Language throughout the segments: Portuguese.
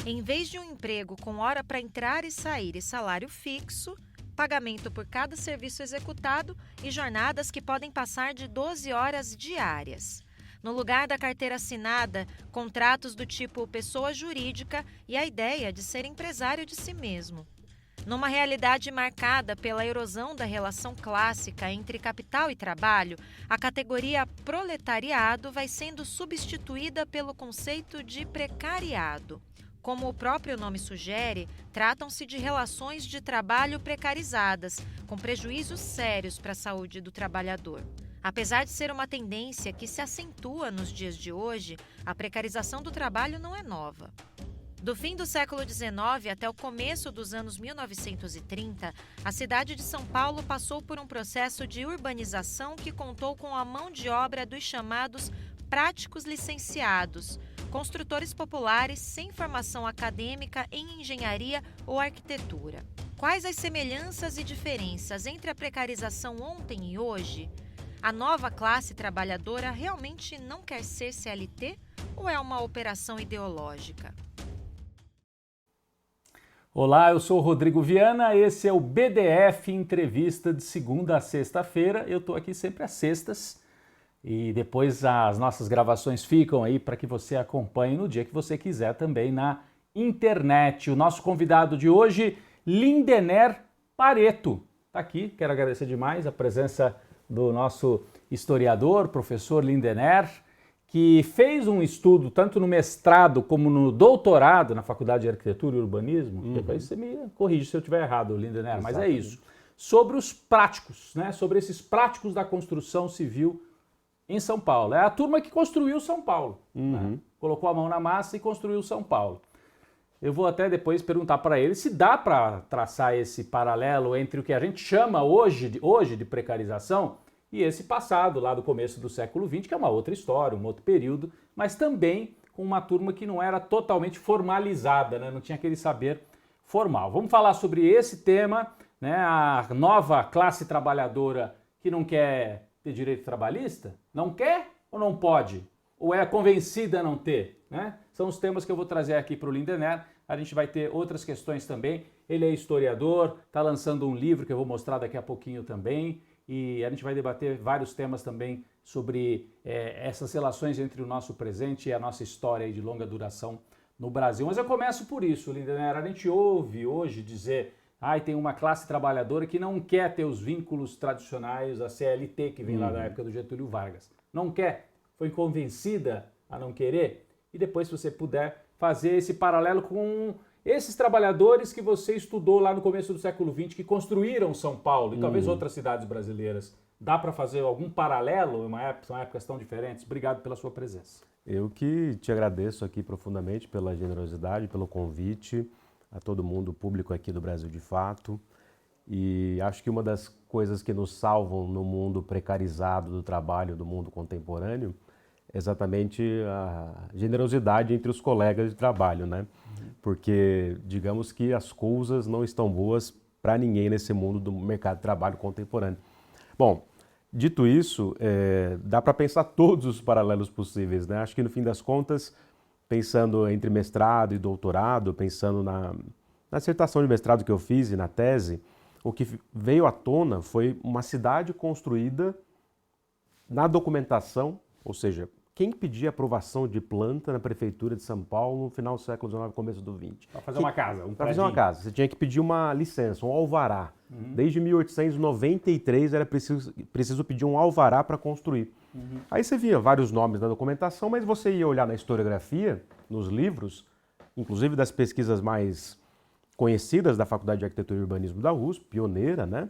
Em vez de um emprego com hora para entrar e sair e salário fixo, pagamento por cada serviço executado e jornadas que podem passar de 12 horas diárias. No lugar da carteira assinada, contratos do tipo pessoa jurídica e a ideia de ser empresário de si mesmo. Numa realidade marcada pela erosão da relação clássica entre capital e trabalho, a categoria proletariado vai sendo substituída pelo conceito de precariado. Como o próprio nome sugere, tratam-se de relações de trabalho precarizadas, com prejuízos sérios para a saúde do trabalhador. Apesar de ser uma tendência que se acentua nos dias de hoje, a precarização do trabalho não é nova. Do fim do século XIX até o começo dos anos 1930, a cidade de São Paulo passou por um processo de urbanização que contou com a mão de obra dos chamados práticos licenciados, construtores populares sem formação acadêmica em engenharia ou arquitetura. Quais as semelhanças e diferenças entre a precarização ontem e hoje? A nova classe trabalhadora realmente não quer ser CLT ou é uma operação ideológica? Olá, eu sou o Rodrigo Viana, esse é o BDF Entrevista de segunda a sexta-feira. Eu estou aqui sempre às sextas e depois as nossas gravações ficam aí para que você acompanhe no dia que você quiser também na internet. O nosso convidado de hoje, Lindener Pareto, está aqui. Quero agradecer demais a presença do nosso historiador, professor Lindener, que fez um estudo tanto no mestrado como no doutorado na Faculdade de Arquitetura e Urbanismo. Depois você me corrige se eu estiver errado, Lindener, mas é isso. Sobre os práticos, né? Sobre esses práticos da construção civil em São Paulo. É a turma que construiu São Paulo. Né? Colocou a mão na massa e construiu São Paulo. Eu vou até depois perguntar para ele se dá para traçar esse paralelo entre o que a gente chama hoje de precarização e esse passado, lá do começo do século XX, que é uma outra história, um outro período, mas também com uma turma que não era totalmente formalizada, né? Não tinha aquele saber formal. Vamos falar sobre esse tema, né? A nova classe trabalhadora que não quer ter direito trabalhista? Não quer ou não pode? Ou é convencida a não ter? Né? São os temas que eu vou trazer aqui para o Lindener. A gente vai ter outras questões também. Ele é historiador, está lançando um livro que eu vou mostrar daqui a pouquinho também. E a gente vai debater vários temas também sobre essas relações entre o nosso presente e a nossa história de longa duração no Brasil. Mas eu começo por isso, Lindener. A gente ouve hoje dizer tem uma classe trabalhadora que não quer ter os vínculos tradicionais da CLT, que vem lá da época do Getúlio Vargas. Não quer, foi convencida a não querer. E depois, se você puder, fazer esse paralelo com esses trabalhadores que você estudou lá no começo do século XX, que construíram São Paulo e talvez outras cidades brasileiras. Dá para fazer algum paralelo? São épocas tão diferentes. Obrigado pela sua presença. Eu que te agradeço aqui profundamente pela generosidade, pelo convite, a todo mundo, o público aqui do Brasil de Fato. E acho que uma das coisas que nos salvam no mundo precarizado do trabalho, do mundo contemporâneo, é exatamente a generosidade entre os colegas de trabalho, né? Porque digamos que as coisas não estão boas para ninguém nesse mundo do mercado de trabalho contemporâneo. Bom, dito isso, dá para pensar todos os paralelos possíveis, né? Acho que no fim das contas, pensando entre mestrado e doutorado, pensando na dissertação de mestrado que eu fiz e na tese, o que veio à tona foi uma cidade construída na documentação, ou seja, quem pedia aprovação de planta na prefeitura de São Paulo no final do século XIX, começo do XX? Para fazer uma casa, Para fazer uma casa, você tinha que pedir uma licença, um alvará. Desde 1893 era preciso pedir um alvará para construir. Aí você via vários nomes na documentação, mas você ia olhar na historiografia, nos livros, inclusive das pesquisas mais conhecidas da Faculdade de Arquitetura e Urbanismo da USP, pioneira, né?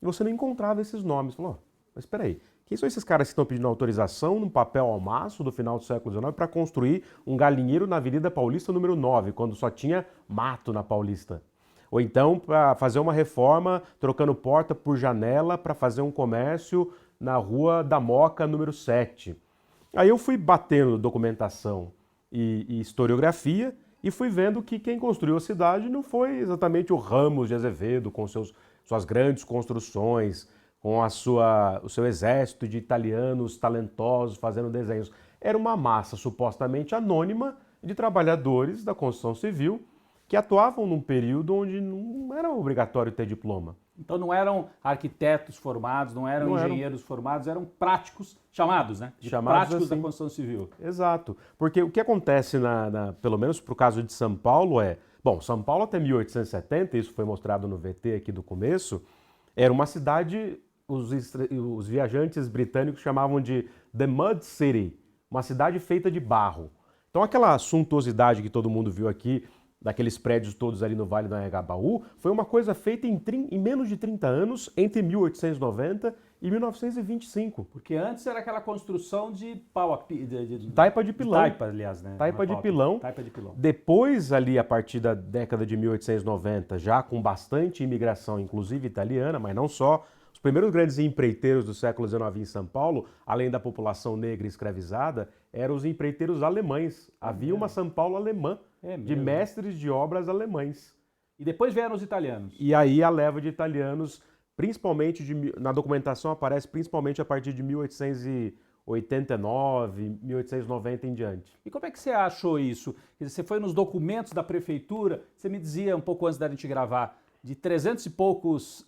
E você não encontrava esses nomes. Falou, mas espera aí, quem são esses caras que estão pedindo autorização num papel ao maço do final do século XIX para construir um galinheiro na Avenida Paulista número 9, quando só tinha mato na Paulista? Ou então para fazer uma reforma trocando porta por janela para fazer um comércio na Rua da Moca número 7. Aí eu fui batendo documentação e historiografia e fui vendo que quem construiu a cidade não foi exatamente o Ramos de Azevedo com suas grandes construções, com o seu exército de italianos talentosos fazendo desenhos. Era uma massa supostamente anônima de trabalhadores da construção civil que atuavam num período onde não era obrigatório ter diploma. Então não eram arquitetos formados, não eram engenheiros formados, eram práticos, chamados, né? Práticos assim, da construção civil. Exato. Porque o que acontece, pelo menos para o caso de São Paulo, bom, São Paulo até 1870, isso foi mostrado no VT aqui do começo, era uma cidade, os viajantes britânicos chamavam de The Mud City, uma cidade feita de barro. Então aquela suntuosidade que todo mundo viu aqui, daqueles prédios todos ali no Vale do Anhangabaú, foi uma coisa feita em menos de 30 anos, entre 1890 e 1925. Porque antes era aquela construção de pau taipa de pilão. Taipa, aliás, né? Taipa de pilão. Taipa de pilão. Depois, ali, a partir da década de 1890, já com bastante imigração, inclusive italiana, mas não só, os primeiros grandes empreiteiros do século XIX em São Paulo, além da população negra escravizada, eram os empreiteiros alemães. Havia uma São Paulo alemã, de mestres de obras alemães. E depois vieram os italianos. E aí a leva de italianos, principalmente, na documentação aparece principalmente a partir de 1889, 1890 em diante. E como é que você achou isso? Você foi nos documentos da prefeitura, você me dizia um pouco antes da gente gravar, de 300 e poucos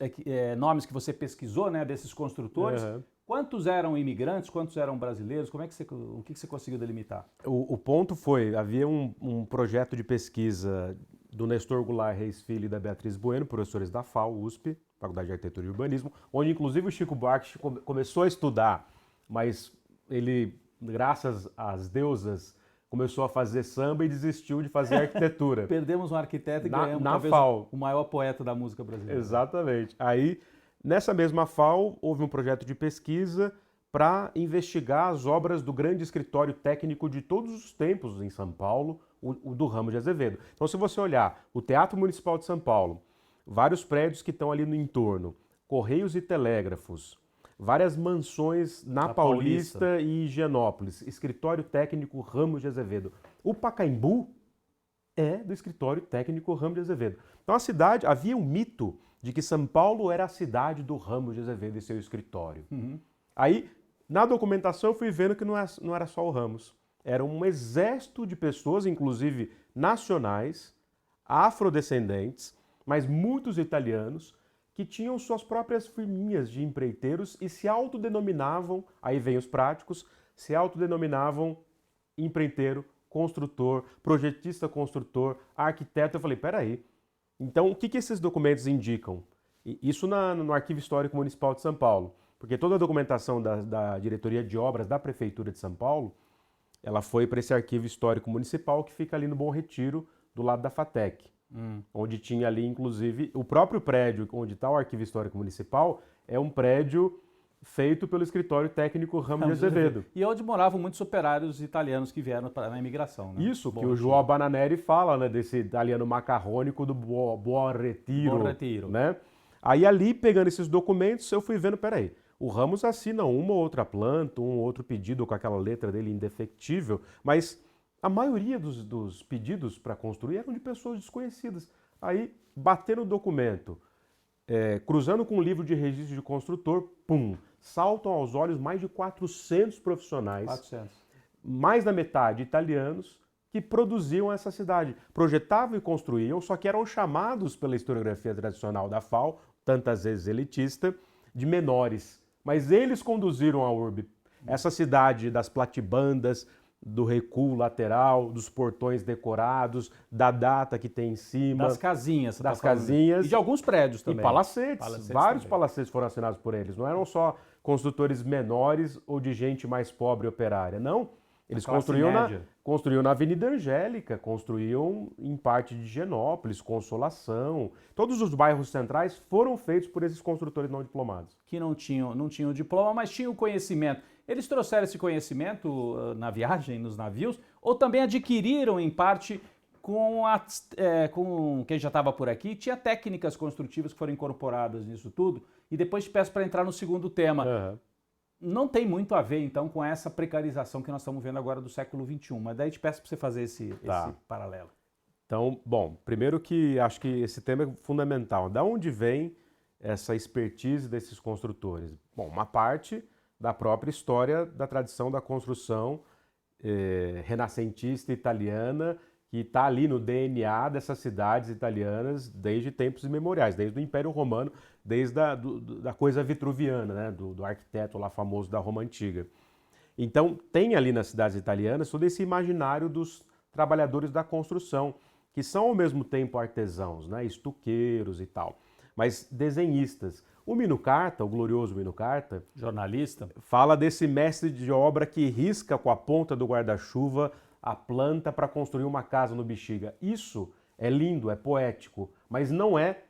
nomes que você pesquisou, né, desses construtores. Uhum. Quantos eram imigrantes, quantos eram brasileiros? O que você conseguiu delimitar? O ponto foi, havia um projeto de pesquisa do Nestor Goulart Reis Filho e da Beatriz Bueno, professores da FAO, USP, Faculdade de Arquitetura e Urbanismo, onde inclusive o Chico Buarque começou a estudar, mas ele, graças às deusas, começou a fazer samba e desistiu de fazer arquitetura. Perdemos um arquiteto e ganhamos talvez FAO. O maior poeta da música brasileira. Exatamente. Aí, nessa mesma FAO, houve um projeto de pesquisa para investigar as obras do grande escritório técnico de todos os tempos em São Paulo, o do Ramos de Azevedo. Então, se você olhar o Teatro Municipal de São Paulo, vários prédios que estão ali no entorno, Correios e Telégrafos, várias mansões na Paulista e Higienópolis, escritório técnico Ramos de Azevedo. O Pacaembu é do escritório técnico Ramos de Azevedo. Então, a cidade, havia um mito de que São Paulo era a cidade do Ramos de Azevedo e seu escritório. Uhum. Aí, na documentação, eu fui vendo que não era só o Ramos. Era um exército de pessoas, inclusive nacionais, afrodescendentes, mas muitos italianos, que tinham suas próprias firminhas de empreiteiros e se autodenominavam, aí vem os práticos, se autodenominavam empreiteiro, construtor, projetista construtor, arquiteto. Eu falei, peraí, então o que esses documentos indicam? Isso no Arquivo Histórico Municipal de São Paulo, porque toda a documentação da Diretoria de Obras da Prefeitura de São Paulo, ela foi para esse Arquivo Histórico Municipal que fica ali no Bom Retiro, do lado da FATEC. Onde tinha ali, inclusive, o próprio prédio onde está o Arquivo Histórico Municipal é um prédio feito pelo escritório técnico Ramos de Azevedo. E onde moravam muitos operários italianos que vieram na imigração. Né? Isso, que o João Bananeri fala, né, desse italiano macarrônico do Buon Retiro. Buon Retiro. Né? Aí ali, pegando esses documentos, eu fui vendo, peraí, o Ramos assina uma ou outra planta, um ou outro pedido com aquela letra dele indefectível, mas a maioria dos pedidos para construir eram de pessoas desconhecidas. Aí, batendo o documento, cruzando com o livro de registro de construtor, pum, saltam aos olhos mais de 400 profissionais, 400. Mais da metade italianos, que produziam essa cidade. Projetavam e construíam, só que eram chamados pela historiografia tradicional da FAO, tantas vezes elitista, de menores. Mas eles conduziram a urbe. Essa cidade das platibandas, do recuo lateral, dos portões decorados, da data que tem em cima. Das casinhas. Das casinhas. E de alguns prédios também. E palacetes. Vários palacetes foram assinados por eles. Não eram só construtores menores ou de gente mais pobre e operária. Não. Eles construíam na Avenida Angélica, construíam em parte de Higienópolis, Consolação. Todos os bairros centrais foram feitos por esses construtores não diplomados. Que não tinham diploma, mas tinham conhecimento. Eles trouxeram esse conhecimento na viagem, nos navios, ou também adquiriram em parte com quem já estava por aqui, tinha técnicas construtivas que foram incorporadas nisso tudo. E depois te peço para entrar no segundo tema. Uhum. Não tem muito a ver, então, com essa precarização que nós estamos vendo agora do século XXI, mas daí te peço para você fazer esse paralelo. Então, bom, primeiro que acho que esse tema é fundamental. Da onde vem essa expertise desses construtores? Bom, uma parte da própria história da tradição da construção renascentista italiana que está ali no DNA dessas cidades italianas desde tempos imemoriais, desde o Império Romano, desde da coisa vitruviana, né? do arquiteto lá famoso da Roma Antiga. Então, tem ali nas cidades italianas todo esse imaginário dos trabalhadores da construção, que são ao mesmo tempo artesãos, né? Estuqueiros e tal, mas desenhistas. O Mino Carta, o glorioso Mino Carta, jornalista, fala desse mestre de obra que risca com a ponta do guarda-chuva a planta para construir uma casa no Bexiga. Isso é lindo, é poético, mas não é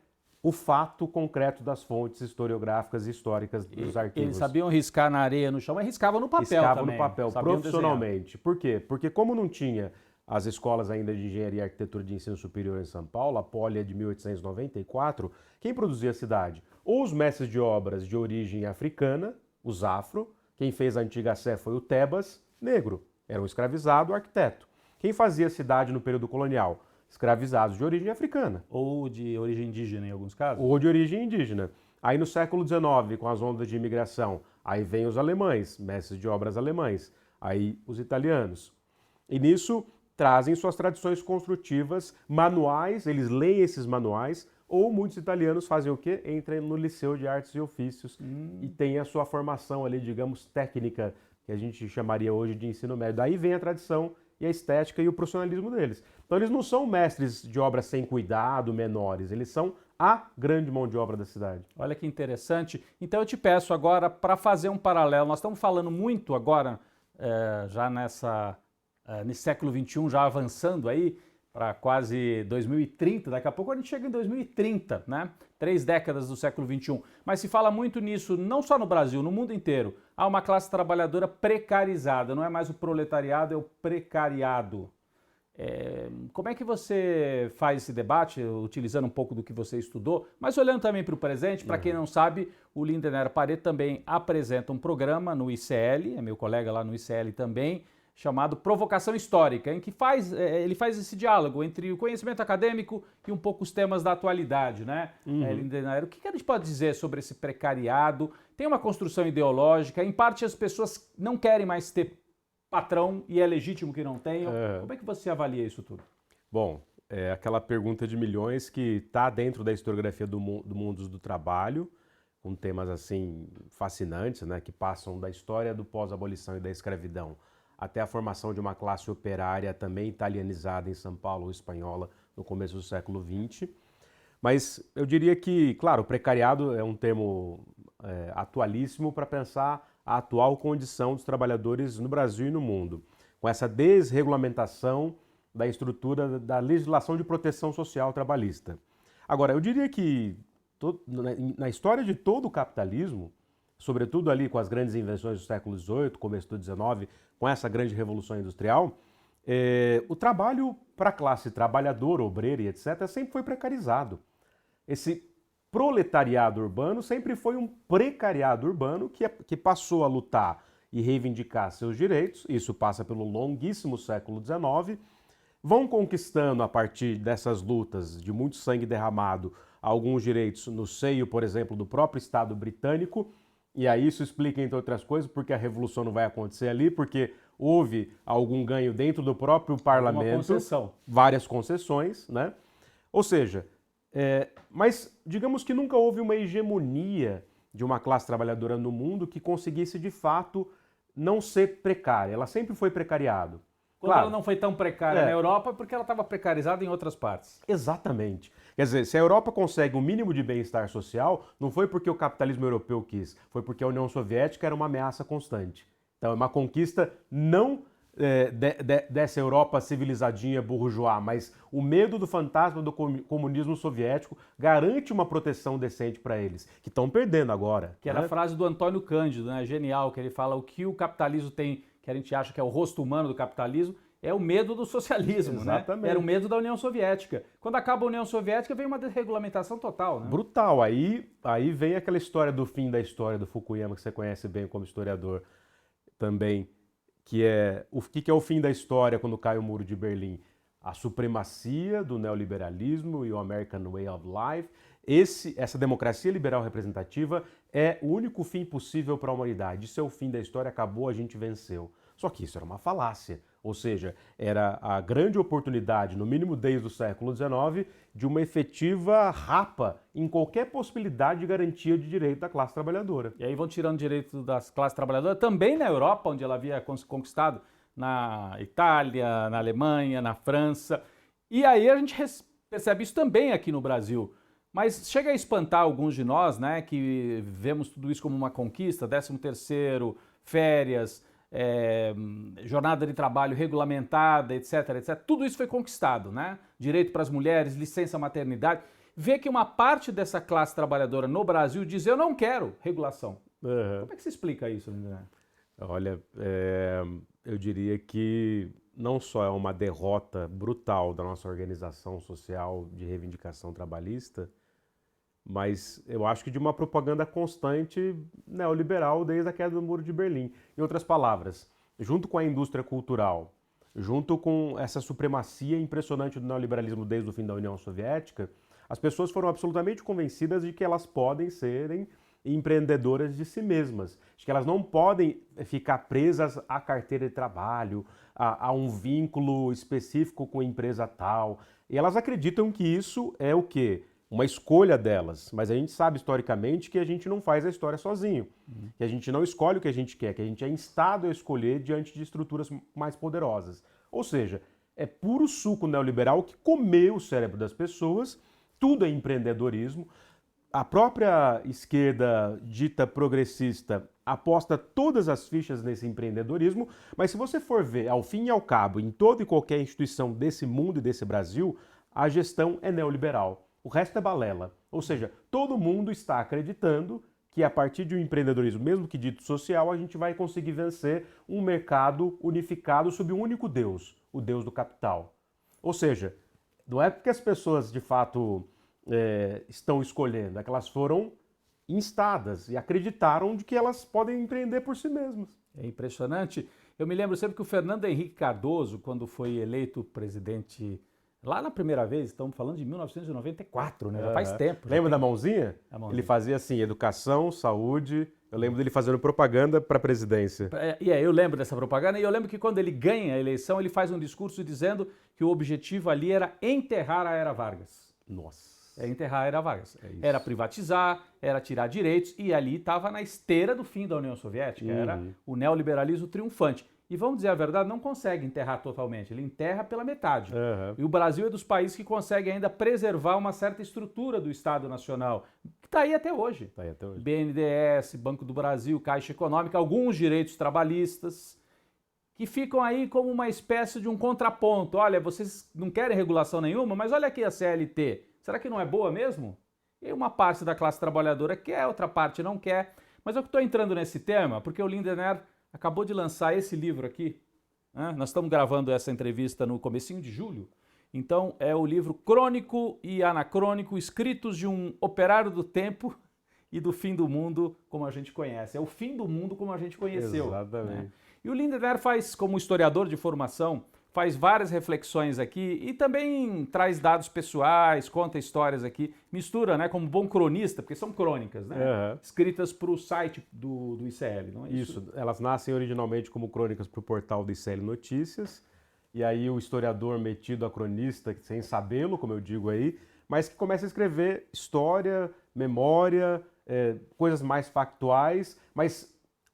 o fato concreto das fontes historiográficas e históricas dos arquivos. Eles sabiam riscar na areia, no chão, mas riscavam no papel riscavam também. No papel, profissionalmente. Desenhar. Por quê? Porque como não tinha as escolas ainda de engenharia e arquitetura de ensino superior em São Paulo, a Poli é de 1894, quem produzia a cidade? Ou os mestres de obras de origem africana, os afro, quem fez a antiga Sé foi o Tebas, negro, era um escravizado, o arquiteto. Quem fazia a cidade no período colonial? Escravizados de origem africana. Ou de origem indígena, em alguns casos. Ou de origem indígena. Aí no século XIX, com as ondas de imigração, aí vem os alemães, mestres de obras alemães, aí os italianos. E nisso trazem suas tradições construtivas, manuais, eles leem esses manuais, ou muitos italianos fazem o quê? Entram no Liceu de Artes e Ofícios e têm a sua formação ali, digamos, técnica, que a gente chamaria hoje de ensino médio. Daí vem a tradição e a estética e o profissionalismo deles. Então eles não são mestres de obra sem cuidado, menores, eles são a grande mão de obra da cidade. Olha que interessante. Então eu te peço agora para fazer um paralelo. Nós estamos falando muito agora, já nesse século XXI, já avançando aí para quase 2030, daqui a pouco a gente chega em 2030, né? 3 décadas do século XXI. Mas se fala muito nisso, não só no Brasil, no mundo inteiro. Há uma classe trabalhadora precarizada, não é mais o proletariado, é o precariado. Como é que você faz esse debate, utilizando um pouco do que você estudou, mas olhando também para o presente? Para quem não sabe, o Lindenero Pareto também apresenta um programa no ICL, é meu colega lá no ICL também, chamado Provocação Histórica, em que ele faz esse diálogo entre o conhecimento acadêmico e um pouco os temas da atualidade, né? Lindenero, o que a gente pode dizer sobre esse precariado? Tem uma construção ideológica, em parte as pessoas não querem mais ter patrão e é legítimo que não tenham. Como é que você avalia isso tudo? Bom, é aquela pergunta de milhões que está dentro da historiografia do mundo do trabalho, com temas assim fascinantes, né, que passam da história do pós-abolição e da escravidão até a formação de uma classe operária também italianizada em São Paulo ou espanhola no começo do século XX. Mas eu diria que, claro, o precariado é um termo atualíssimo para pensar a atual condição dos trabalhadores no Brasil e no mundo, com essa desregulamentação da estrutura da legislação de proteção social trabalhista. Agora, eu diria que na história de todo o capitalismo, sobretudo ali com as grandes invenções do século XVIII, começo do XIX, com essa grande revolução industrial, o trabalho para a classe trabalhadora, obreira e etc. sempre foi precarizado. Esse proletariado urbano sempre foi um precariado urbano que passou a lutar e reivindicar seus direitos, isso passa pelo longuíssimo século XIX, vão conquistando a partir dessas lutas de muito sangue derramado alguns direitos no seio, por exemplo, do próprio Estado britânico, e aí isso explica, entre outras coisas, porque a revolução não vai acontecer ali, porque houve algum ganho dentro do próprio parlamento, várias concessões, né? Ou seja, mas digamos que nunca houve uma hegemonia de uma classe trabalhadora no mundo que conseguisse, de fato, não ser precária. Ela sempre foi precariado. Quando ela não foi tão precária na Europa, porque ela estava precarizada em outras partes. Exatamente. Quer dizer, se a Europa consegue um mínimo de bem-estar social, não foi porque o capitalismo europeu quis, foi porque a União Soviética era uma ameaça constante. Então é uma conquista não dessa Europa civilizadinha bourgeois, mas o medo do fantasma do comunismo soviético garante uma proteção decente para eles, que estão perdendo agora. Que era a frase do Antônio Cândido, né? Genial, que ele fala o que o capitalismo tem, que a gente acha que é o rosto humano do capitalismo, é o medo do socialismo, exatamente, né? Era o medo da União Soviética. Quando acaba a União Soviética, vem uma desregulamentação total, né? Brutal. Aí vem aquela história do fim da história do Fukuyama, que você conhece bem como historiador também, que é o que é o fim da história quando cai o Muro de Berlim? A supremacia do neoliberalismo e o American Way of Life. Essa democracia liberal representativa é o único fim possível para a humanidade. Isso é o fim da história, acabou, a gente venceu. Só que isso era uma falácia, ou seja, era a grande oportunidade, no mínimo desde o século XIX, de uma efetiva rapa em qualquer possibilidade de garantia de direito da classe trabalhadora. E aí vão tirando direito das classes trabalhadoras, também na Europa, onde ela havia conquistado, na Itália, na Alemanha, na França. E aí a gente percebe isso também aqui no Brasil. Mas chega a espantar alguns de nós, né, que vemos tudo isso como uma conquista, 13º, férias, jornada de trabalho regulamentada, etc, etc. Tudo isso foi conquistado, né? Direito para as mulheres, licença maternidade. Vê que uma parte dessa classe trabalhadora no Brasil diz: eu não quero regulação. Como é que se explica isso, Lindenberg? Olha, eu diria que não só é uma derrota brutal da nossa organização social de reivindicação trabalhista, mas eu acho que de uma propaganda constante neoliberal desde a queda do Muro de Berlim. Em outras palavras, junto com a indústria cultural, junto com essa supremacia impressionante do neoliberalismo desde o fim da União Soviética, as pessoas foram absolutamente convencidas de que elas podem serem empreendedoras de si mesmas, de que elas não podem ficar presas à carteira de trabalho, a um vínculo específico com a empresa tal. E elas acreditam que isso é o quê? Uma escolha delas, mas a gente sabe historicamente que a gente não faz a história sozinho, que a gente não escolhe o que a gente quer, que a gente é instado a escolher diante de estruturas mais poderosas. Ou seja, é puro suco neoliberal que comeu o cérebro das pessoas, tudo é empreendedorismo. A própria esquerda dita progressista aposta todas as fichas nesse empreendedorismo, mas se você for ver, ao fim e ao cabo, em toda e qualquer instituição desse mundo e desse Brasil, a gestão é neoliberal. O resto é balela. Ou seja, todo mundo está acreditando que a partir de um empreendedorismo, mesmo que dito social, a gente vai conseguir vencer um mercado unificado sob um único Deus, o Deus do capital. Ou seja, não é porque as pessoas de fato estão escolhendo, é que elas foram instadas e acreditaram de que elas podem empreender por si mesmas. É impressionante. Eu me lembro sempre que o Fernando Henrique Cardoso, quando foi eleito presidente lá na primeira vez, estamos falando de 1994, né? Já faz tempo. Lembra da mãozinha? Ele fazia assim, educação, saúde. Eu lembro dele fazendo propaganda para a presidência. Eu lembro dessa propaganda e eu lembro que quando ele ganha a eleição, ele faz um discurso dizendo que o objetivo ali era enterrar a Era Vargas. Nossa. Enterrar a Era Vargas. Era privatizar, era tirar direitos e ali estava na esteira do fim da União Soviética. Era o neoliberalismo triunfante. E vamos dizer a verdade, não consegue enterrar totalmente, ele enterra pela metade. E o Brasil é dos países que consegue ainda preservar uma certa estrutura do Estado Nacional, que está aí até hoje. Tá aí até hoje. BNDES, Banco do Brasil, Caixa Econômica, alguns direitos trabalhistas, que ficam aí como uma espécie de um contraponto. Olha, vocês não querem regulação nenhuma, mas olha aqui a CLT. Será que não é boa mesmo? E uma parte da classe trabalhadora quer, outra parte não quer. Mas eu estou entrando nesse tema porque o Lindenberg acabou de lançar esse livro aqui. Né? Nós estamos gravando essa entrevista no comecinho de julho. Então é o livro Crônico e Anacrônico, escritos de um operário do tempo e do fim do mundo como a gente conhece. É o fim do mundo como a gente conheceu. Exatamente. Né? E o Lindenberg faz, como historiador de formação, faz várias reflexões aqui e também traz dados pessoais, conta histórias aqui, mistura, né, como bom cronista, porque são crônicas, né, escritas para o site do ICL, não é isso? Isso, elas nascem originalmente como crônicas para o portal do ICL Notícias, e aí o historiador metido a cronista, sem sabê-lo, como eu digo aí, mas que começa a escrever história, memória, coisas mais factuais, mas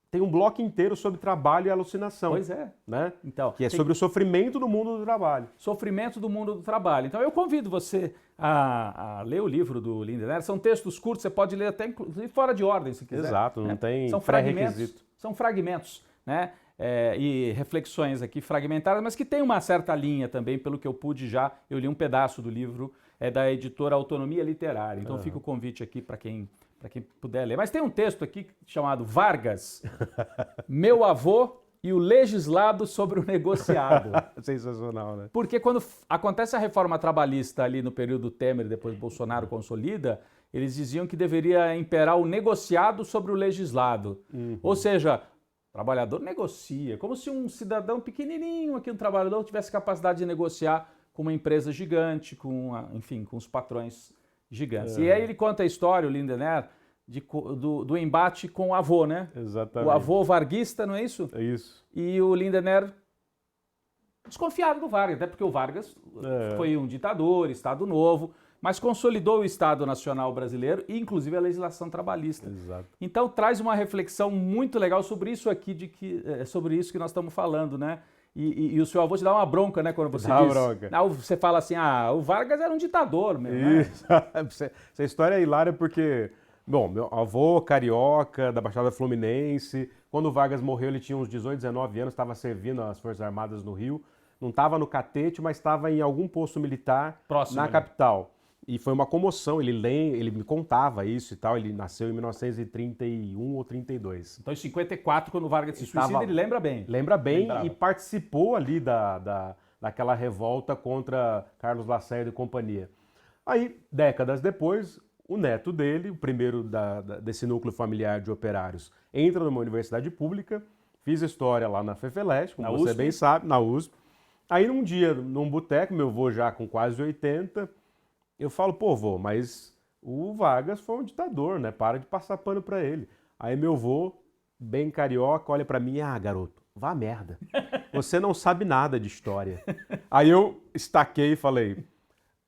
tem um bloco inteiro sobre trabalho e alucinação. Pois é. Né? Então, que é sobre o sofrimento do mundo do trabalho. Sofrimento do mundo do trabalho. Então eu convido você a ler o livro do Lindenberg. São textos curtos, você pode ler até inclusive fora de ordem, se quiser. Exato, não tem pré-requisito. São fragmentos, né? E reflexões aqui fragmentadas, mas que tem uma certa linha também, pelo que eu pude já. Eu li um pedaço do livro da editora Autonomia Literária. Então fica o convite aqui para quem puder ler. Mas tem um texto aqui chamado Vargas, Meu Avô e o Legislado sobre o Negociado. Sensacional, né? Porque quando acontece a reforma trabalhista ali no período Temer, depois Bolsonaro consolida, eles diziam que deveria imperar o negociado sobre o legislado. Ou seja, o trabalhador negocia, como se um cidadão pequenininho aqui, um trabalhador, tivesse capacidade de negociar com uma empresa gigante, com os patrões gigantes. E aí ele conta a história, o Lindenberg, do embate com o avô, né? Exatamente. O avô varguista, não é isso? É isso. E o Lindener desconfiado do Vargas, até porque o Vargas foi um ditador, Estado Novo, mas consolidou o Estado Nacional Brasileiro e inclusive a legislação trabalhista. Exato. Então traz uma reflexão muito legal sobre isso aqui, sobre isso que nós estamos falando, né? E o seu avô te dá uma bronca, né, quando você diz... Bronca. Você fala assim, o Vargas era um ditador mesmo, Isso. Essa história é hilária porque, bom, meu avô carioca, da Baixada Fluminense, quando o Vargas morreu ele tinha uns 18, 19 anos, estava servindo as Forças Armadas no Rio, não estava no catete, mas estava em algum posto militar próximo, na capital. E foi uma comoção, ele me contava isso e tal, ele nasceu em 1931 ou 32. Então em 54, quando o Vargas se suicida, ele lembra bem. Lembra bem. Lembrava. E participou ali daquela revolta contra Carlos Lacerda e companhia. Aí, décadas depois, o neto dele, o primeiro desse núcleo familiar de operários, entra numa universidade pública, fiz história lá na FEFELESH, como você bem sabe, na USP. Aí num dia, num boteco, meu avô já com quase 80, eu falo, pô, vô, mas o Vargas foi um ditador, né? Para de passar pano pra ele. Aí meu vô, bem carioca, olha pra mim, garoto, vá merda. Você não sabe nada de história. Aí eu estaquei e falei,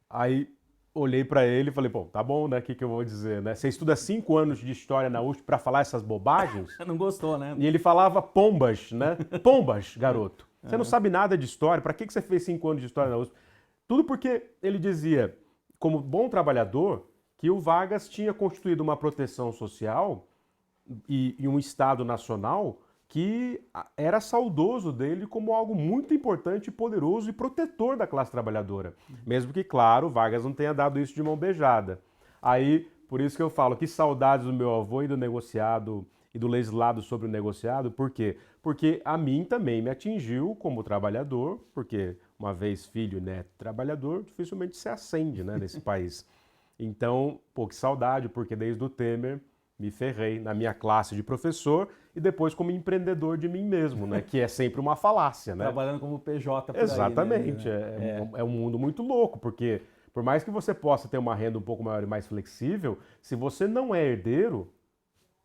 aí olhei pra ele e falei, pô, tá bom, né? O que eu vou dizer, né? Você estuda 5 anos de história na USP pra falar essas bobagens? Não gostou, né? E ele falava pombas, né? Pombas, garoto. Você não sabe nada de história, pra que você fez 5 anos de história na USP? Tudo porque ele dizia, como bom trabalhador, que o Vargas tinha constituído uma proteção social e um Estado nacional que era saudoso dele como algo muito importante, poderoso e protetor da classe trabalhadora. Mesmo que, claro, Vargas não tenha dado isso de mão beijada. Aí, por isso que eu falo, que saudades do meu avô e do negociado e do legislado sobre o negociado. Por quê? Porque a mim também me atingiu como trabalhador, porque uma vez filho e neto trabalhador, dificilmente se acende, né, nesse país. Então, pô, que saudade, porque desde o Temer me ferrei na minha classe de professor e depois como empreendedor de mim mesmo, né, que é sempre uma falácia, né? Trabalhando como PJ por Exatamente, aí, né? é um mundo muito louco, porque por mais que você possa ter uma renda um pouco maior e mais flexível, se você não é herdeiro,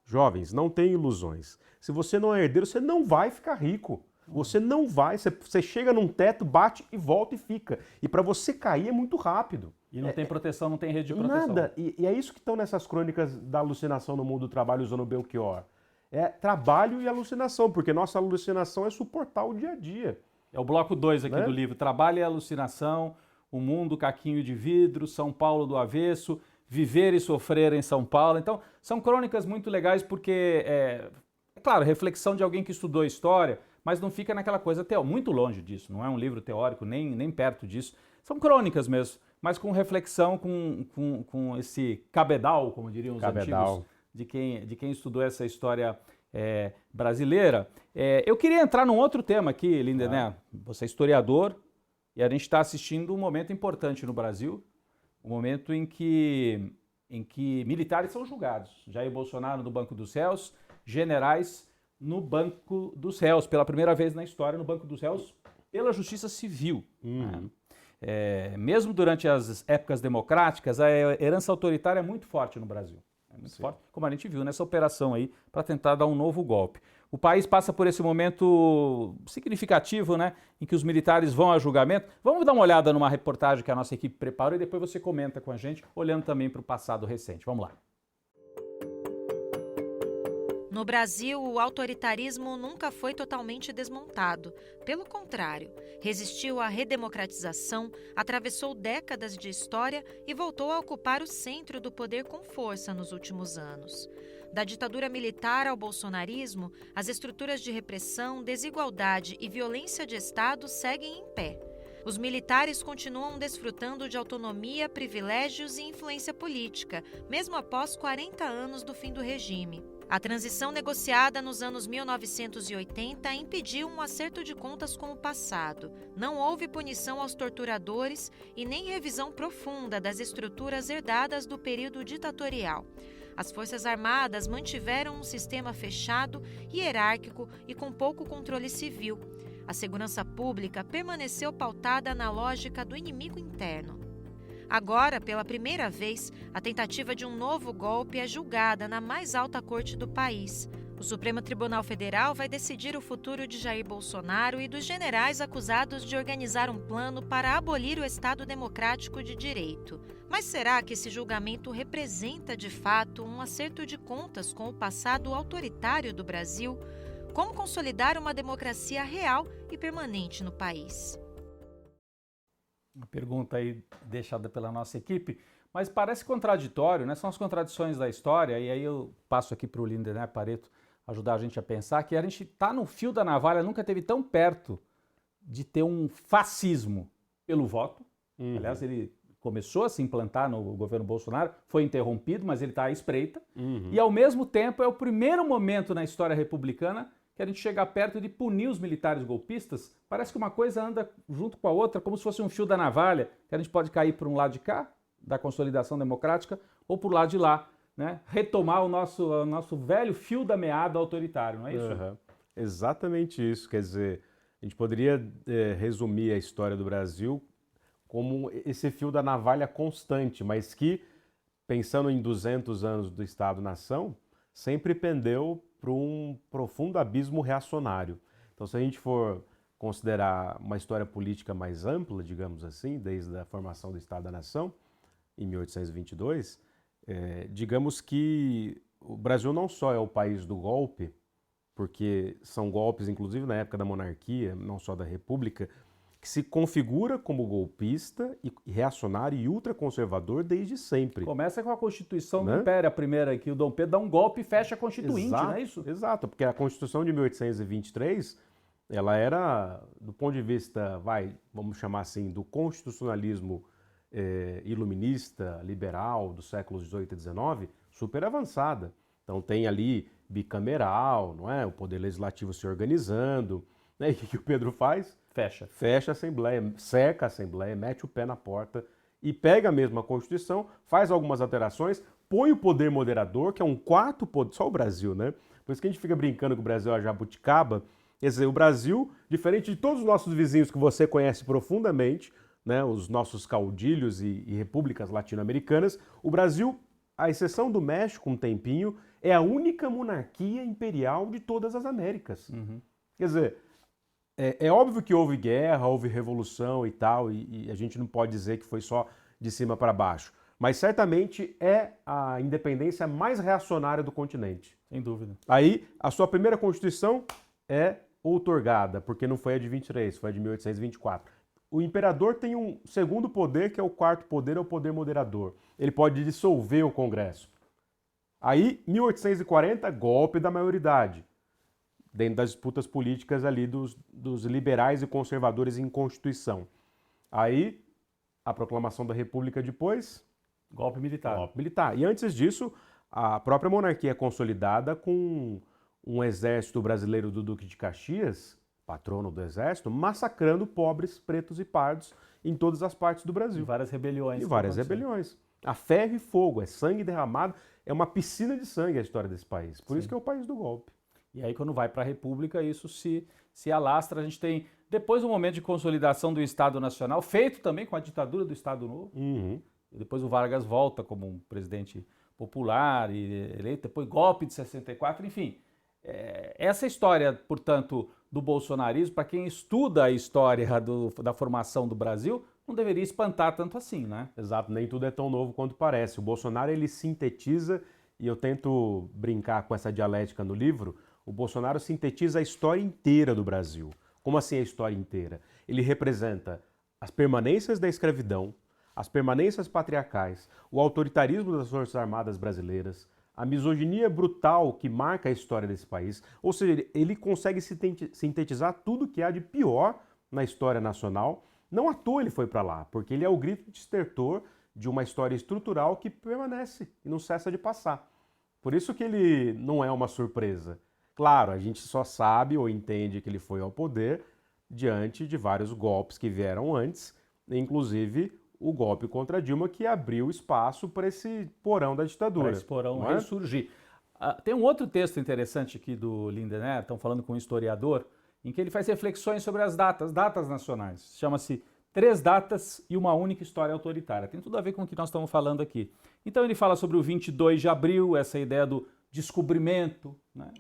jovens, não tem ilusões. Se você não é herdeiro, você não vai ficar rico. Você não vai, você chega num teto, bate e volta e fica. E para você cair é muito rápido. E não tem proteção, não tem rede de proteção. Nada. E é isso que estão nessas crônicas da alucinação no mundo do trabalho usando o Belchior. É trabalho e alucinação, porque nossa alucinação é suportar o dia a dia. É o bloco 2 aqui do livro. Trabalho e alucinação, o mundo caquinho de vidro, São Paulo do avesso, viver e sofrer em São Paulo. Então, são crônicas muito legais porque, claro, reflexão de alguém que estudou história, mas não fica naquela coisa muito longe disso, não é um livro teórico, nem perto disso. São crônicas mesmo, mas com reflexão, com esse cabedal, como diriam os antigos, de quem estudou essa história brasileira. Eu queria entrar num outro tema aqui, Lindener. Você é historiador e a gente está assistindo um momento importante no Brasil, um momento em que militares são julgados. Jair Bolsonaro no Banco dos Réus, generais no Banco dos Réus, pela primeira vez na história no Banco dos Réus, pela Justiça Civil. Uhum. Mesmo durante as épocas democráticas, a herança autoritária é muito forte no Brasil. É muito forte, como a gente viu nessa operação aí, para tentar dar um novo golpe. O país passa por esse momento significativo, né, em que os militares vão a julgamento. Vamos dar uma olhada numa reportagem que a nossa equipe preparou e depois você comenta com a gente, olhando também para o passado recente. Vamos lá. No Brasil, o autoritarismo nunca foi totalmente desmontado. Pelo contrário, resistiu à redemocratização, atravessou décadas de história e voltou a ocupar o centro do poder com força nos últimos anos. Da ditadura militar ao bolsonarismo, as estruturas de repressão, desigualdade e violência de Estado seguem em pé. Os militares continuam desfrutando de autonomia, privilégios e influência política, mesmo após 40 anos do fim do regime. A transição negociada nos anos 1980 impediu um acerto de contas com o passado. Não houve punição aos torturadores e nem revisão profunda das estruturas herdadas do período ditatorial. As Forças Armadas mantiveram um sistema fechado, hierárquico e com pouco controle civil. A segurança pública permaneceu pautada na lógica do inimigo interno. Agora, pela primeira vez, a tentativa de um novo golpe é julgada na mais alta corte do país. O Supremo Tribunal Federal vai decidir o futuro de Jair Bolsonaro e dos generais acusados de organizar um plano para abolir o Estado Democrático de Direito. Mas será que esse julgamento representa, de fato, um acerto de contas com o passado autoritário do Brasil? Como consolidar uma democracia real e permanente no país? Uma pergunta aí deixada pela nossa equipe, mas parece contraditório, né? São as contradições da história, e aí eu passo aqui para o Lindenberg Pareto ajudar a gente a pensar que a gente está no fio da navalha, nunca esteve tão perto de ter um fascismo pelo voto. Aliás, ele começou a se implantar no governo Bolsonaro, foi interrompido, mas ele está à espreita. E ao mesmo tempo é o primeiro momento na história republicana que a gente chega perto de punir os militares golpistas. Parece que uma coisa anda junto com a outra, como se fosse um fio da navalha, que a gente pode cair por um lado de cá, da consolidação democrática, ou por lado de lá, né? Retomar o nosso velho fio da meada autoritário, não é isso? Exatamente isso. Quer dizer, a gente poderia resumir a história do Brasil como esse fio da navalha constante, mas que, pensando em 200 anos do Estado-nação, sempre pendeu para um profundo abismo reacionário. Então, se a gente for considerar uma história política mais ampla, digamos assim, desde a formação do Estado-nação, em 1822, digamos que o Brasil não só é o país do golpe, porque são golpes, inclusive na época da monarquia, não só da república, que se configura como golpista e reacionário e ultraconservador desde sempre. Começa com a Constituição do Império, a primeira, que o Dom Pedro dá um golpe e fecha a Constituinte, exato, não é isso? Exato, porque a Constituição de 1823, ela era, do ponto de vista, vamos chamar assim, do constitucionalismo iluminista, liberal, dos séculos XVIII e XIX, super avançada. Então tem ali bicameral, não é? O Poder Legislativo se organizando. E o que o Pedro faz? Fecha a Assembleia, cerca a Assembleia, mete o pé na porta e pega mesmo a Constituição, faz algumas alterações, põe o poder moderador, que é um quarto poder, só o Brasil, né? Por isso que a gente fica brincando que o Brasil é a jabuticaba. Quer dizer, o Brasil, diferente de todos os nossos vizinhos que você conhece profundamente, né, os nossos caudilhos e repúblicas latino-americanas, o Brasil, à exceção do México um tempinho, é a única monarquia imperial de todas as Américas. Quer dizer, é óbvio que houve guerra, houve revolução e tal, e a gente não pode dizer que foi só de cima para baixo, mas certamente é a independência mais reacionária do continente. Sem dúvida. Aí, a sua primeira Constituição é outorgada, porque não foi a de 23, foi a de 1824. O imperador tem um segundo poder, que é o quarto poder, é o poder moderador. Ele pode dissolver o Congresso. Aí, 1840, golpe da maioridade, dentro das disputas políticas ali dos liberais e conservadores em Constituição. Aí, a proclamação da República depois... Golpe militar. Golpe militar. E antes disso, a própria monarquia é consolidada com um exército brasileiro do Duque de Caxias, patrono do exército, massacrando pobres, pretos e pardos em todas as partes do Brasil. E várias rebeliões. E várias rebeliões. A ferro e fogo, é sangue derramado, é uma piscina de sangue a história desse país. Por isso que é o país do golpe. E aí, quando vai para a República, isso se alastra. A gente tem, depois, um momento de consolidação do Estado Nacional, feito também com a ditadura do Estado Novo. E depois o Vargas volta como um presidente popular e eleito, depois golpe de 64, enfim. Essa história, portanto, do bolsonarismo, para quem estuda a história da formação do Brasil, não deveria espantar tanto assim, né? Exato, nem tudo é tão novo quanto parece. O Bolsonaro, ele sintetiza, e eu tento brincar com essa dialética no livro, o Bolsonaro sintetiza a história inteira do Brasil. Como assim a história inteira? Ele representa as permanências da escravidão, as permanências patriarcais, o autoritarismo das Forças Armadas brasileiras, a misoginia brutal que marca a história desse país. Ou seja, ele consegue sintetizar tudo que há de pior na história nacional. Não à toa ele foi para lá, porque ele é o grito destertor de uma história estrutural que permanece e não cessa de passar. Por isso que ele não é uma surpresa. Claro, a gente só sabe ou entende que ele foi ao poder diante de vários golpes que vieram antes, inclusive o golpe contra Dilma, que abriu espaço para esse porão da ditadura. Para esse porão ressurgir. Tem um outro texto interessante aqui do Lindenberg, estão falando com um historiador, em que ele faz reflexões sobre as datas nacionais. Chama-se 3 datas e uma única história autoritária. Tem tudo a ver com o que nós estamos falando aqui. Então ele fala sobre o 22 de abril, essa ideia do descobrimento, né?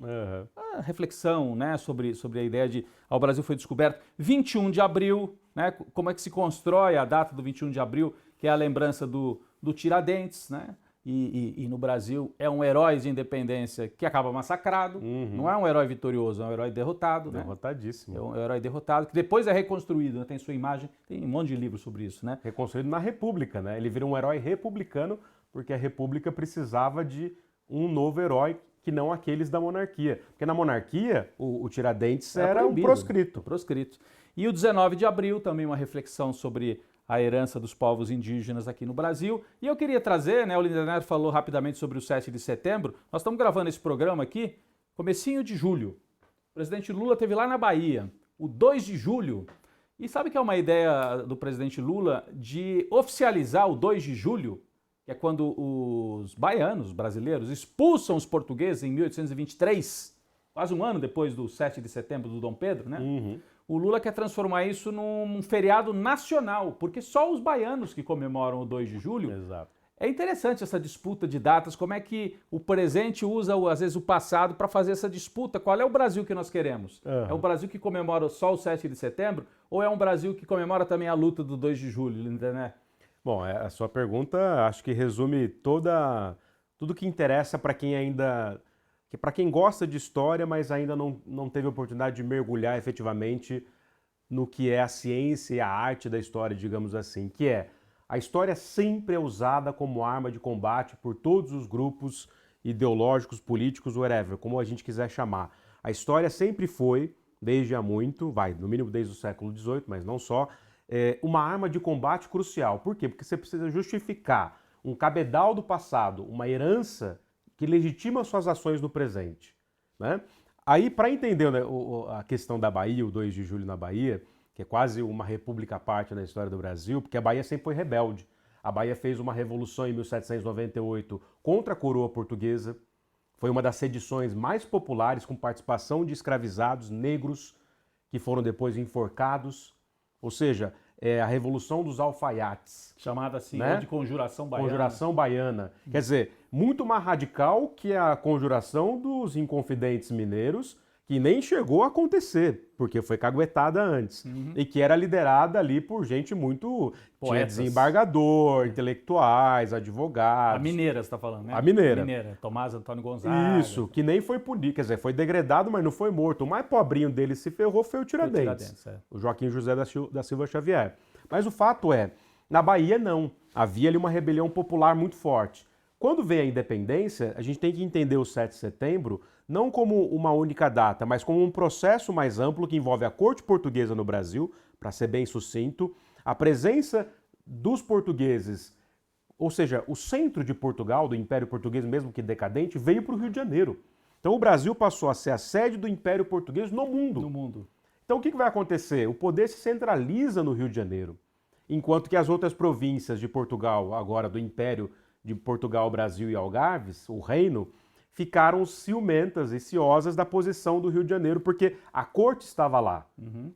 A reflexão, né, sobre a ideia de o Brasil foi descoberto. 21 de abril, né, como é que se constrói a data do 21 de abril, que é a lembrança do Tiradentes, né? E no Brasil é um herói de independência que acaba massacrado, não é um herói vitorioso, é um herói derrotado. Derrotadíssimo. Né? É um herói derrotado, que depois é reconstruído, né? Tem sua imagem, tem um monte de livros sobre isso. Né? Reconstruído na República, né? Ele vira um herói republicano porque a República precisava de um novo herói que não aqueles da monarquia. Porque na monarquia, o Tiradentes era um proscrito. Proscrito. E o 19 de abril, também uma reflexão sobre a herança dos povos indígenas aqui no Brasil. E eu queria trazer, né, o Lindenberg falou rapidamente sobre o 7 de setembro, nós estamos gravando esse programa aqui, comecinho de julho. O presidente Lula esteve lá na Bahia, o 2 de julho, e sabe que é uma ideia do presidente Lula de oficializar o 2 de julho, que é quando os baianos, brasileiros, expulsam os portugueses em 1823, quase um ano depois do 7 de setembro do Dom Pedro, né? O Lula quer transformar isso num feriado nacional, porque só os baianos que comemoram o 2 de julho. Exato. É interessante essa disputa de datas, como é que o presente usa, às vezes, o passado para fazer essa disputa. Qual é o Brasil que nós queremos? É um Brasil que comemora só o 7 de setembro ou é um Brasil que comemora também a luta do 2 de julho, né? Bom, a sua pergunta acho que resume tudo que interessa para quem ainda... para quem gosta de história, mas ainda não teve a oportunidade de mergulhar efetivamente no que é a ciência e a arte da história, digamos assim, que é a história sempre é usada como arma de combate por todos os grupos ideológicos, políticos, whatever, como a gente quiser chamar. A história sempre foi, desde há muito, no mínimo desde o século XVIII, mas não só, uma arma de combate crucial. Por quê? Porque você precisa justificar um cabedal do passado, uma herança que legitima suas ações no presente. Né? Aí, para entender, né, a questão da Bahia, o 2 de julho na Bahia, que é quase uma república à parte na história do Brasil, porque a Bahia sempre foi rebelde. A Bahia fez uma revolução em 1798 contra a coroa portuguesa. Foi uma das sedições mais populares, com participação de escravizados negros que foram depois enforcados. Ou seja, a Revolução dos Alfaiates. Chamada assim, né? De Conjuração Baiana. Conjuração Baiana. Quer dizer, muito mais radical que a conjuração dos Inconfidentes Mineiros, que nem chegou a acontecer, porque foi caguetada antes. E que era liderada ali por gente muito... Tinha desembargador, intelectuais, advogados. A Mineira, você está falando, né? A Mineira. Tomás Antônio Gonzaga. Isso, que nem foi punido, quer dizer, foi degradado, mas não foi morto. O mais pobrinho dele se ferrou foi o Tiradentes. O Joaquim José da Silva Xavier. Mas o fato é, na Bahia não. Havia ali uma rebelião popular muito forte. Quando vem a independência, a gente tem que entender o 7 de setembro não como uma única data, mas como um processo mais amplo que envolve a corte portuguesa no Brasil, para ser bem sucinto, a presença dos portugueses, ou seja, o centro de Portugal, do Império Português, mesmo que decadente, veio para o Rio de Janeiro. Então o Brasil passou a ser a sede do Império Português no mundo. Então o que vai acontecer? O poder se centraliza no Rio de Janeiro, enquanto que as outras províncias de Portugal, agora do Império de Portugal, Brasil e Algarves, o reino, ficaram ciumentas e ciosas da posição do Rio de Janeiro, porque a corte estava lá.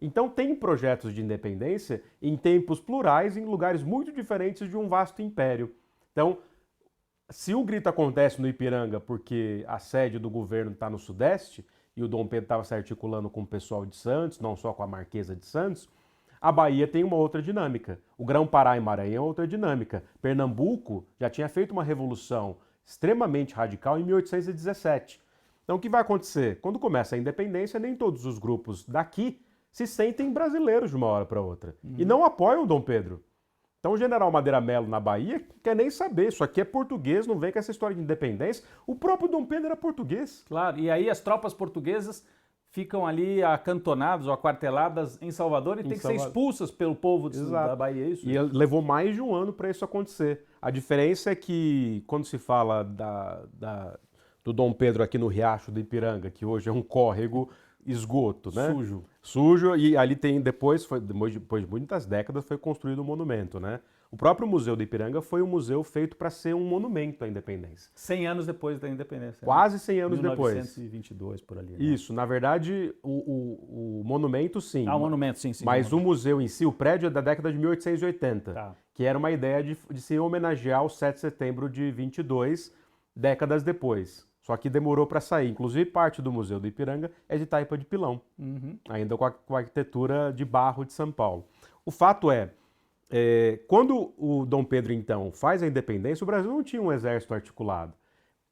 Então tem projetos de independência em tempos plurais, em lugares muito diferentes de um vasto império. Então, se o grito acontece no Ipiranga porque a sede do governo está no Sudeste, e o Dom Pedro estava se articulando com o pessoal de Santos, não só com a Marquesa de Santos, a Bahia tem uma outra dinâmica. O Grão-Pará e Maranhão é outra dinâmica. Pernambuco já tinha feito uma revolução extremamente radical em 1817. Então o que vai acontecer? Quando começa a independência, nem todos os grupos daqui se sentem brasileiros de uma hora para outra. E não apoiam o Dom Pedro. Então o general Madeira Mello na Bahia quer nem saber, isso aqui é português, não vem com essa história de independência. O próprio Dom Pedro era português. Claro, e aí as tropas portuguesas ficam ali acantonadas ou aquarteladas em Salvador e tem que ser expulsas pelo povo da Bahia, é isso? E levou mais de um ano para isso acontecer. A diferença é que quando se fala do Dom Pedro aqui no Riacho do Ipiranga, que hoje é um córrego esgoto, né? Sujo, e ali tem, depois de muitas décadas, foi construído um monumento, né? O próprio Museu do Ipiranga foi um museu feito para ser um monumento à independência. 100 anos depois da independência. Quase 100 anos depois. 1922, por ali. Né? Isso, na verdade, o monumento sim. O monumento, sim. Mas o museu em si, o prédio é da década de 1880, Tá. que era uma ideia de se homenagear o 7 de setembro de 22, décadas depois. Só que demorou para sair. Inclusive, parte do Museu do Ipiranga é de taipa de pilão, ainda com a arquitetura de barro de São Paulo. O fato é, quando o Dom Pedro, então, faz a independência, o Brasil não tinha um exército articulado.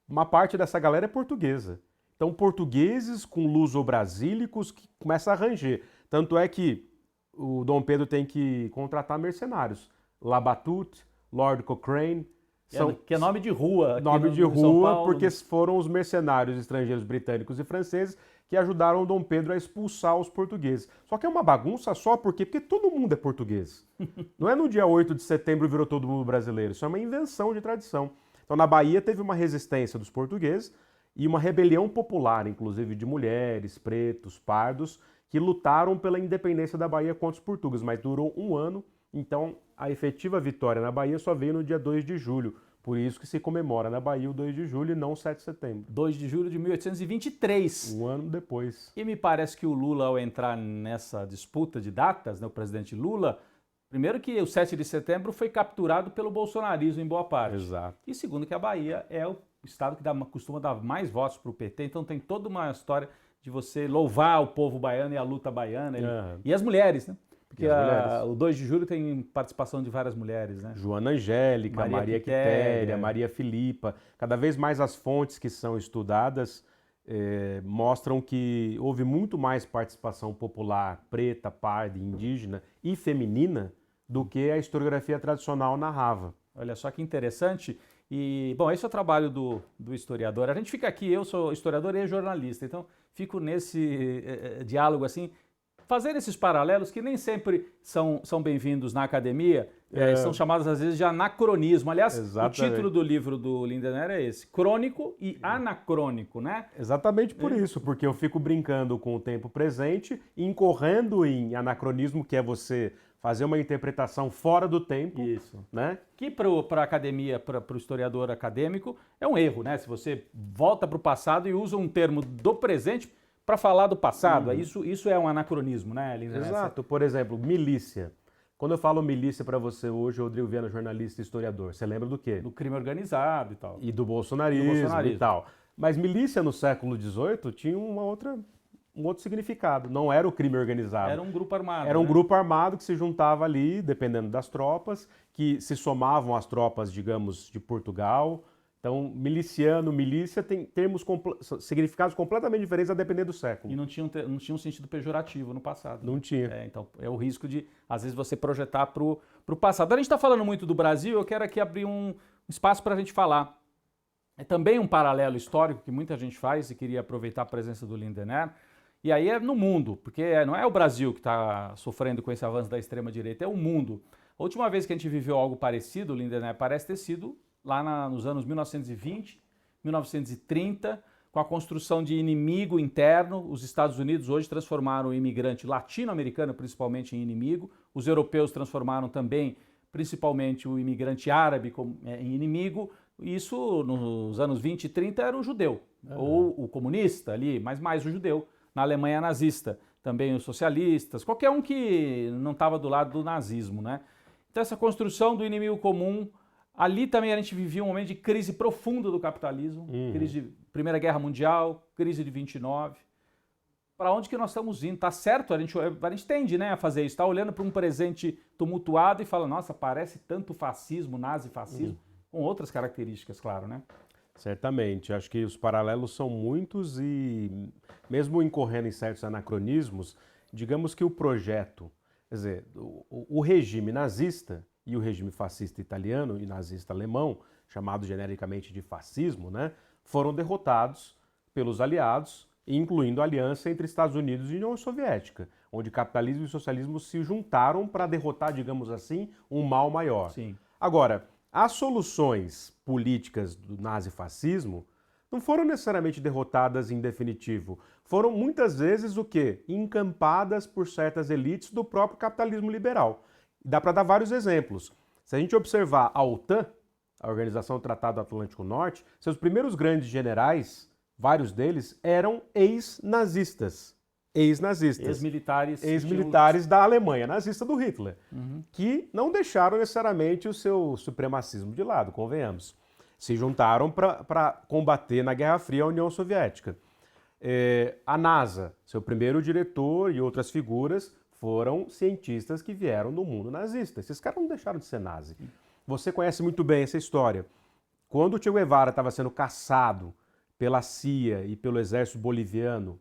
Uma parte dessa galera é portuguesa. Então, portugueses com luso-brasílicos que começam a ranger. Tanto é que o Dom Pedro tem que contratar mercenários. Labatut, Lord Cochrane. Que é nome de rua. Nome de rua, porque foram os mercenários estrangeiros britânicos e franceses que ajudaram o Dom Pedro a expulsar os portugueses. Só que é uma bagunça só porque todo mundo é português. Não é no dia 8 de setembro virou todo mundo brasileiro. Isso é uma invenção de tradição. Então, na Bahia teve uma resistência dos portugueses e uma rebelião popular, inclusive de mulheres, pretos, pardos, que lutaram pela independência da Bahia contra os portugueses, mas durou um ano. Então, a efetiva vitória na Bahia só veio no dia 2 de julho. Por isso que se comemora na Bahia o 2 de julho e não o 7 de setembro. 2 de julho de 1823. Um ano depois. E me parece que o Lula, ao entrar nessa disputa de datas, né, o presidente Lula, primeiro que o 7 de setembro foi capturado pelo bolsonarismo em boa parte. Exato. E segundo que a Bahia é o estado que costuma dar mais votos para o PT, então tem toda uma história de você louvar o povo baiano e a luta baiana. E as mulheres, né? Porque o 2 de julho tem participação de várias mulheres, né? Joana Angélica, Maria Quitéria, Maria Filipa. Cada vez mais as fontes que são estudadas mostram que houve muito mais participação popular preta, parda, indígena e feminina do que a historiografia tradicional narrava. Olha só que interessante. E, bom, esse é o trabalho do historiador. A gente fica aqui, eu sou historiador e jornalista, então fico nesse diálogo assim, fazendo esses paralelos que nem sempre são bem-vindos na academia, são chamados às vezes de anacronismo. Aliás, Exatamente. O título do livro do Lindener é esse, Crônico e Anacrônico, né? Exatamente por isso, porque eu fico brincando com o tempo presente, incorrendo em anacronismo, que é você fazer uma interpretação fora do tempo. Isso. Né? Que para a academia, para o historiador acadêmico, é um erro, né? Se você volta para o passado e usa um termo do presente para falar do passado. Isso é um anacronismo, né, Lindener? Exato. Por exemplo, milícia. Quando eu falo milícia para você hoje, Rodrigo Viana, jornalista e historiador, você lembra do quê? Do crime organizado e tal. E do bolsonarismo e tal. Mas milícia no século XVIII tinha um outro significado. Não era o crime organizado. Era um grupo armado. Era um grupo armado que se juntava ali, dependendo das tropas, que se somavam às tropas, digamos, de Portugal. Então, miliciano, milícia tem significados completamente diferentes a depender do século. E não tinha um sentido pejorativo no passado. Não tinha. Então, é o risco de, às vezes, você projetar para o passado. A gente está falando muito do Brasil, eu quero aqui abrir um espaço para a gente falar. É também um paralelo histórico que muita gente faz e queria aproveitar a presença do Lindener. E aí é no mundo, porque não é o Brasil que está sofrendo com esse avanço da extrema-direita, é o mundo. A última vez que a gente viveu algo parecido, Lindener, parece ter sido lá nos anos 1920, 1930, com a construção de inimigo interno. Os Estados Unidos hoje transformaram o imigrante latino-americano principalmente em inimigo, os europeus transformaram também principalmente o imigrante árabe em inimigo. Isso nos anos 20 e 30 era o judeu, ou o comunista ali, mas mais o judeu. Na Alemanha nazista, também os socialistas, qualquer um que não estava do lado do nazismo, né? Então essa construção do inimigo comum, ali também a gente vivia um momento de crise profunda do capitalismo, crise de Primeira Guerra Mundial, crise de 29. Para onde que nós estamos indo? Tá certo? A gente tende, né, a fazer isso, tá olhando para um presente tumultuado e fala, nossa, parece tanto fascismo, nazifascismo, com outras características, claro, né? Certamente. Acho que os paralelos são muitos e, mesmo incorrendo em certos anacronismos, digamos que o projeto, quer dizer, o regime nazista e o regime fascista italiano e nazista alemão, chamado genericamente de fascismo, né, foram derrotados pelos aliados, incluindo a aliança entre Estados Unidos e União Soviética, onde capitalismo e socialismo se juntaram para derrotar, digamos assim, um mal maior. Sim. Agora, as soluções políticas do nazifascismo não foram necessariamente derrotadas em definitivo. Foram muitas vezes o quê? Encampadas por certas elites do próprio capitalismo liberal. Dá para dar vários exemplos. Se a gente observar a OTAN, a Organização do Tratado Atlântico Norte, seus primeiros grandes generais, vários deles, eram ex-nazistas. Ex-militares da Alemanha nazista do Hitler, que não deixaram necessariamente o seu supremacismo de lado, convenhamos. Se juntaram para combater na Guerra Fria a União Soviética. A NASA, seu primeiro diretor e outras figuras foram cientistas que vieram do mundo nazista. Esses caras não deixaram de ser nazi. Você conhece muito bem essa história. Quando o Che Guevara estava sendo caçado pela CIA e pelo exército boliviano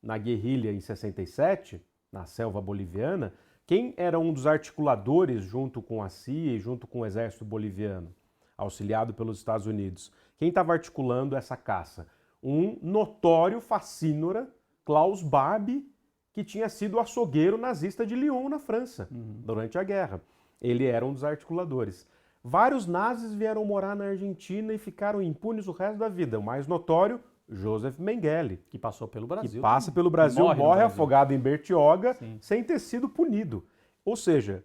na guerrilha em 67, na selva boliviana, quem era um dos articuladores junto com a CIA e junto com o exército boliviano, auxiliado pelos Estados Unidos? Quem estava articulando essa caça? Um notório facínora, Klaus Barbie, que tinha sido açougueiro nazista de Lyon, na França, durante a guerra. Ele era um dos articuladores. Vários nazis vieram morar na Argentina e ficaram impunes o resto da vida. O mais notório, Joseph Mengele. Que passou pelo Brasil. Que passa pelo Brasil, morre afogado em Bertioga, sem ter sido punido. Ou seja,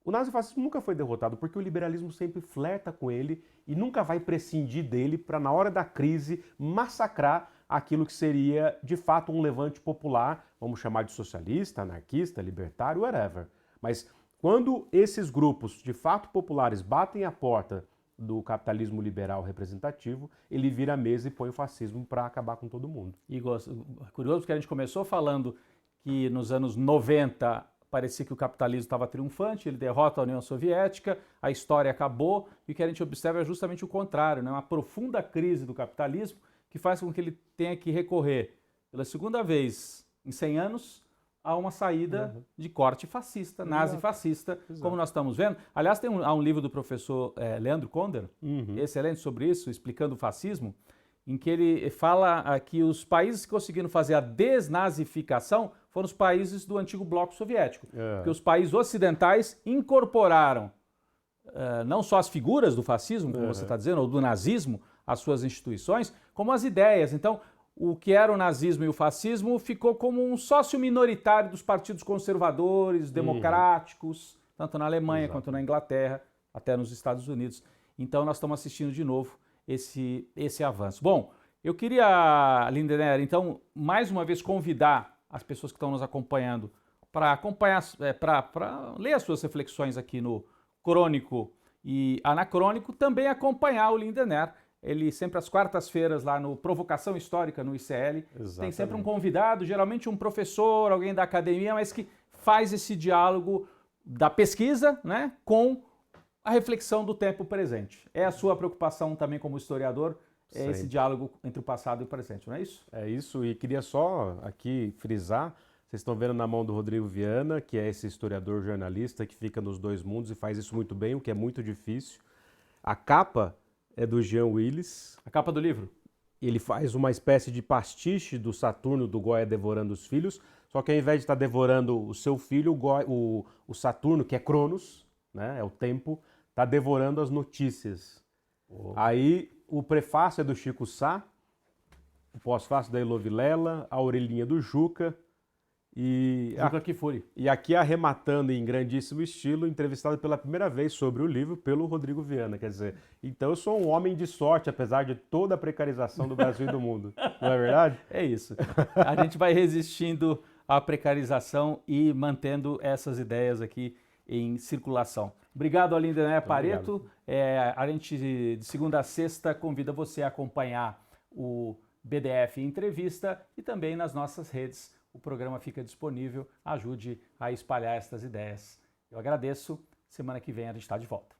o nazifascismo nunca foi derrotado porque o liberalismo sempre flerta com ele e nunca vai prescindir dele para, na hora da crise, massacrar aquilo que seria, de fato, um levante popular, vamos chamar de socialista, anarquista, libertário, whatever. Mas quando esses grupos, de fato populares, batem a porta do capitalismo liberal representativo, ele vira a mesa e põe o fascismo para acabar com todo mundo. E curioso porque a gente começou falando que nos anos 90 parecia que o capitalismo estava triunfante, ele derrota a União Soviética, a história acabou, e o que a gente observa é justamente o contrário, né? Uma profunda crise do capitalismo que faz com que ele tenha que recorrer, pela segunda vez em 100 anos, a uma saída de corte fascista, nazi-fascista, como nós estamos vendo. Aliás, há um livro do professor Leandro Konder, excelente sobre isso, explicando o fascismo, em que ele fala que os países que conseguiram fazer a desnazificação foram os países do antigo bloco soviético. Porque os países ocidentais incorporaram não só as figuras do fascismo, como você está dizendo, ou do nazismo, às suas instituições, como as ideias. Então, o que era o nazismo e o fascismo ficou como um sócio minoritário dos partidos conservadores, democráticos, tanto na Alemanha quanto na Inglaterra, até nos Estados Unidos. Então nós estamos assistindo de novo esse avanço. Bom, eu queria, Lindener, então, mais uma vez convidar as pessoas que estão nos acompanhando para ler as suas reflexões aqui no Crônico e Anacrônico, também acompanhar o Lindener. Ele sempre às quartas-feiras lá no Provocação Histórica no ICL, tem sempre um convidado, geralmente um professor, alguém da academia, mas que faz esse diálogo da pesquisa, né, com a reflexão do tempo presente. É a sua preocupação também como historiador, esse diálogo entre o passado e o presente, não é isso? É isso, e queria só aqui frisar, vocês estão vendo na mão do Rodrigo Viana, que é esse historiador jornalista que fica nos dois mundos e faz isso muito bem, o que é muito difícil. A capa é do Jean Willis. A capa do livro? Ele faz uma espécie de pastiche do Saturno do Goya devorando os filhos, só que ao invés de estar devorando o seu filho, o Saturno, que é Cronos, né, é o tempo, está devorando as notícias. Aí o prefácio é do Chico Sá, o pós-fácio da Elo Vilela, a orelhinha do Juca, e aqui arrematando em grandíssimo estilo, entrevistado pela primeira vez sobre o livro pelo Rodrigo Viana. Quer dizer, então eu sou um homem de sorte, apesar de toda a precarização do Brasil e do mundo. Não é verdade? É isso. A gente vai resistindo à precarização e mantendo essas ideias aqui em circulação. Obrigado, Lindener Pareto. A gente, de segunda a sexta, convida você a acompanhar o BDF Entrevista e também nas nossas redes. O programa fica disponível, ajude a espalhar estas ideias. Eu agradeço, semana que vem a gente está de volta.